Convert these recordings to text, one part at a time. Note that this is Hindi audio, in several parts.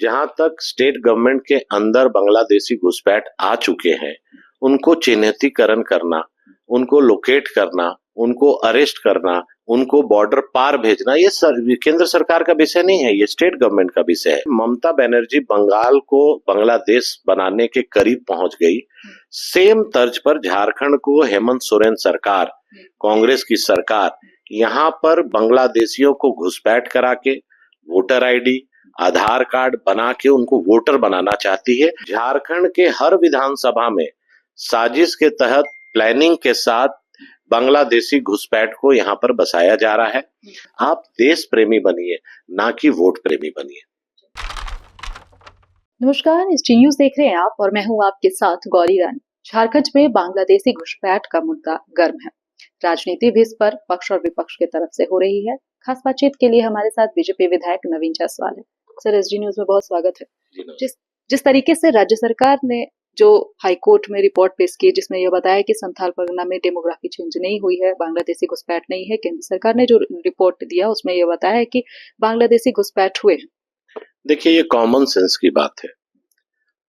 जहां तक स्टेट गवर्नमेंट के अंदर बांग्लादेशी घुसपैठ आ चुके हैं, उनको चिन्हितीकरण करना, उनको लोकेट करना, उनको अरेस्ट करना, उनको बॉर्डर पार भेजना, ये केंद्र सरकार का विषय नहीं है, ये स्टेट गवर्नमेंट का विषय है। ममता बनर्जी बंगाल को बांग्लादेश बनाने के करीब पहुंच गई। सेम तर्ज पर झारखंड को हेमंत सोरेन सरकार, कांग्रेस की सरकार यहाँ पर बांग्लादेशियों को घुसपैठ करा के वोटर आईडी, आधार कार्ड बना के उनको वोटर बनाना चाहती है। झारखंड के हर विधानसभा में साजिश के तहत प्लानिंग के साथ बांग्लादेशी घुसपैठ को यहाँ पर बसाया जा रहा है। आप देश प्रेमी बनिए, ना कि वोट प्रेमी बनिए। नमस्कार, टी न्यूज देख रहे हैं आप और मैं हूं आपके साथ गौरी रानी। झारखंड में बांग्लादेशी घुसपैठ का मुद्दा गर्म है। राजनीति भी इस पर पक्ष और विपक्ष की तरफ से हो रही है। खास बातचीत के लिए हमारे साथ बीजेपी विधायक नवीन जायसवाल है। सर, एसडी न्यूज में बहुत स्वागत है। जिस तरीके से राज्य सरकार ने जो हाईकोर्ट में रिपोर्ट पेश की, जिसमें यह बताया कि संथाल परगना में डेमोग्राफी चेंज नहीं हुई है, बांग्लादेशी घुसपैठ नहीं है, केंद्र सरकार ने जो रिपोर्ट दिया उसमें यह बताया है कि बांग्लादेशी घुसपैठ हुए हैं। देखिए, ये कॉमन सेंस की बात है।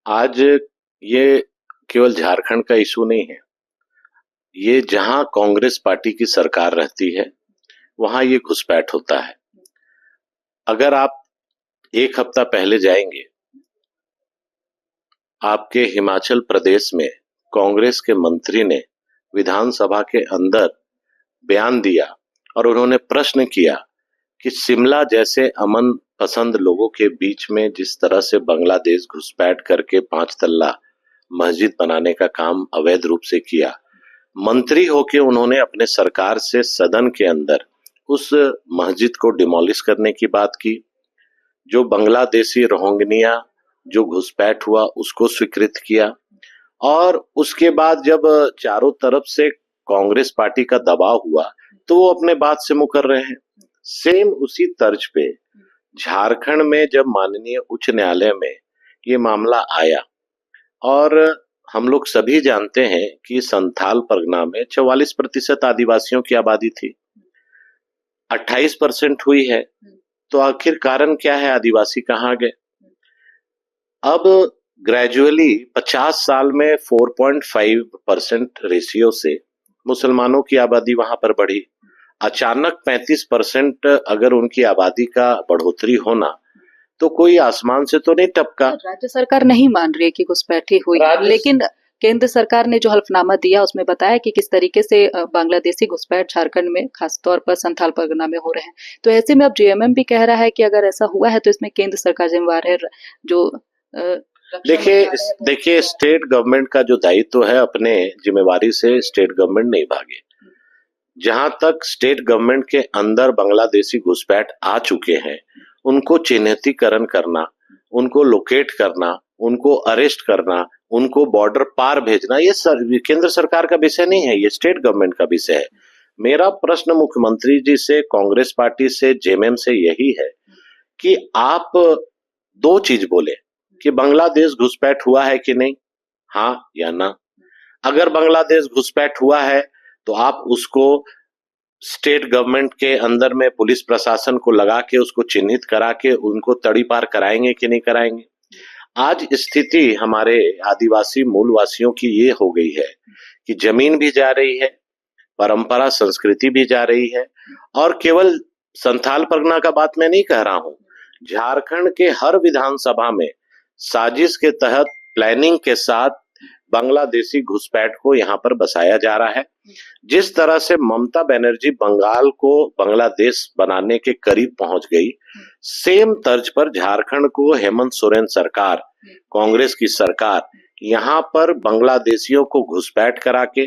आज ये केवल झारखंड का इशू नहीं है, ये जहां कांग्रेस पार्टी की सरकार रहती है वहां ये घुसपैठ होता है। अगर आप एक हफ्ता पहले जाएंगे, आपके हिमाचल प्रदेश में कांग्रेस के मंत्री ने विधानसभा के अंदर बयान दिया और उन्होंने प्रश्न किया कि शिमला जैसे अमन पसंद लोगों के बीच में जिस तरह से बांग्लादेश घुसपैठ करके 5 तल्ला मस्जिद बनाने का काम अवैध रूप से किया, मंत्री होके उन्होंने अपने सरकार से सदन के अंदर उस मस्जिद को डिमोलिश करने की बात की। जो बांग्लादेशी रोहिंग्या जो घुसपैठ हुआ उसको स्वीकृत किया और उसके बाद जब चारों तरफ से कांग्रेस पार्टी का दबाव हुआ तो वो अपने बात से मुकर रहे हैं। सेम उसी तर्ज पे झारखंड में जब माननीय उच्च न्यायालय में ये मामला आया और हम लोग सभी जानते हैं कि संथाल परगना में 44% आदिवासियों की आबादी थी, 28% हुई है, तो आखिर कारण क्या है? आदिवासी कहाँ गए? अब ग्रेजुअली 50 साल में 4.5% रेशियो से मुसलमानों की आबादी वहां पर बढ़ी। अचानक 35% अगर उनकी आबादी का बढ़ोतरी होना तो कोई आसमान से तो नहीं टपका। राज्य सरकार नहीं मान रही है कि घुसपैठी हुई, लेकिन केंद्र सरकार ने जो हल्फनामा दिया उसमें बताया कि किस तरीके से बांग्लादेशी घुसपैठ झारखंड में खासतौर पर संथाल परगना में हो रहे हैं। तो ऐसे में अब जेएमएम भी कह रहा है कि अगर ऐसा हुआ है तो इसमें केंद्र सरकार जिम्मेवार है। जो देखिए स्टेट गवर्नमेंट का जो दायित्व है, अपने जिम्मेवारी से स्टेट गवर्नमेंट नहीं भागे। जहां तक स्टेट गवर्नमेंट के अंदर बांग्लादेशी घुसपैठ आ चुके हैं, उनको चिन्हितीकरण करना, उनको लोकेट करना, उनको अरेस्ट करना, उनको बॉर्डर पार भेजना, ये केंद्र सरकार का विषय नहीं है, ये स्टेट गवर्नमेंट का विषय है। मेरा प्रश्न मुख्यमंत्री जी से, कांग्रेस पार्टी से, जेएमएम से यही है कि आप 2 चीज बोले कि बांग्लादेश घुसपैठ हुआ है कि नहीं, हाँ या ना। अगर बांग्लादेश घुसपैठ हुआ है तो आप उसको स्टेट गवर्नमेंट के अंदर में पुलिस प्रशासन को लगा के उसको चिन्हित करा के उनको तड़ी पार कराएंगे कि नहीं कराएंगे? आज स्थिति हमारे आदिवासी मूलवासियों की ये हो गई है कि जमीन भी जा रही है, परंपरा संस्कृति भी जा रही है, और केवल संथाल परगना का बात मैं नहीं कह रहा हूं, झारखंड के हर विधानसभा में साजिश के तहत प्लानिंग के साथ बांग्लादेशी घुसपैठ को यहाँ पर बसाया जा रहा है। जिस तरह से ममता बनर्जी बंगाल को बांग्लादेश बनाने के करीब पहुंच गई, सेम तर्ज पर झारखंड को हेमंत सोरेन सरकार, कांग्रेस की सरकार यहाँ पर बांग्लादेशियों को घुसपैठ करा के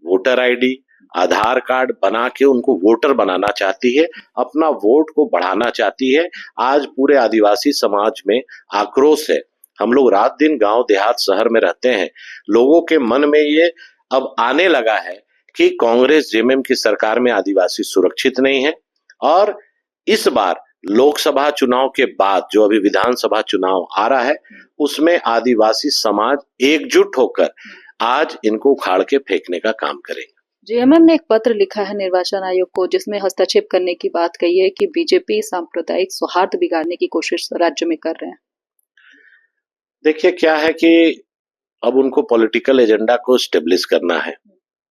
वोटर आईडी, आधार कार्ड बना के उनको वोटर बनाना चाहती है, अपना वोट को बढ़ाना चाहती है। आज पूरे आदिवासी समाज में आक्रोश है। हम लोग रात दिन गांव देहात शहर में रहते हैं, लोगों के मन में ये अब आने लगा है कि कांग्रेस जेएमएम की सरकार में आदिवासी सुरक्षित नहीं है। और इस बार लोकसभा चुनाव के बाद जो अभी विधानसभा चुनाव आ रहा है, उसमें आदिवासी समाज एकजुट होकर आज इनको उखाड़ के फेंकने का काम करेगा। जेएमएम ने एक पत्र लिखा है निर्वाचन आयोग को, जिसमें हस्तक्षेप करने की बात कही है कि बीजेपी सांप्रदायिक सौहार्द बिगाड़ने की कोशिश राज्य में कर रहे हैं। देखिए क्या है कि अब उनको पॉलिटिकल एजेंडा को स्टेब्लिश करना है।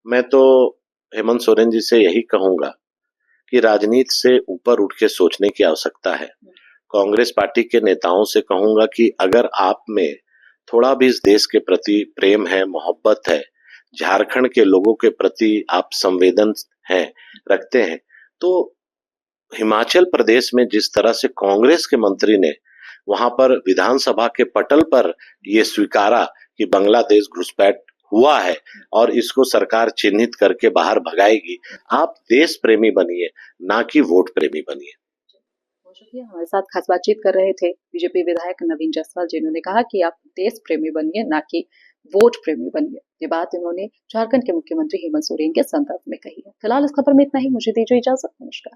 मैं तो हेमंत सोरेन जी से यही कहूंगा कि राजनीति से ऊपर उठ के सोचने की आवश्यकता है। कांग्रेस पार्टी के नेताओं से कहूंगा कि अगर आप में थोड़ा भी इस देश के प्रति प्रेम है, मोहब्बत है, झारखंड के लोगों के प्रति आप संवेदन है रखते हैं, तो हिमाचल प्रदेश में जिस तरह से कांग्रेस के मंत्री ने वहां पर विधानसभा के पटल पर ये स्वीकारा कि बांग्लादेश घुसपैठ हुआ है और इसको सरकार चिन्हित करके बाहर भगाएगी, आप देश प्रेमी बनिए, ना कि वोट प्रेमी बनिए। हमारे साथ खास बातचीत कर रहे थे बीजेपी विधायक नवीन जायसवाल, जिन्होंने कहा कि आप देश प्रेमी बनिए, ना कि वोट प्रेमी बनिए। ये बात इन्होंने झारखंड के मुख्यमंत्री हेमंत सोरेन के संदर्भ में कही है। फिलहाल इस खबर में इतना ही। मुझे दीजिए इजाजत। नमस्कार।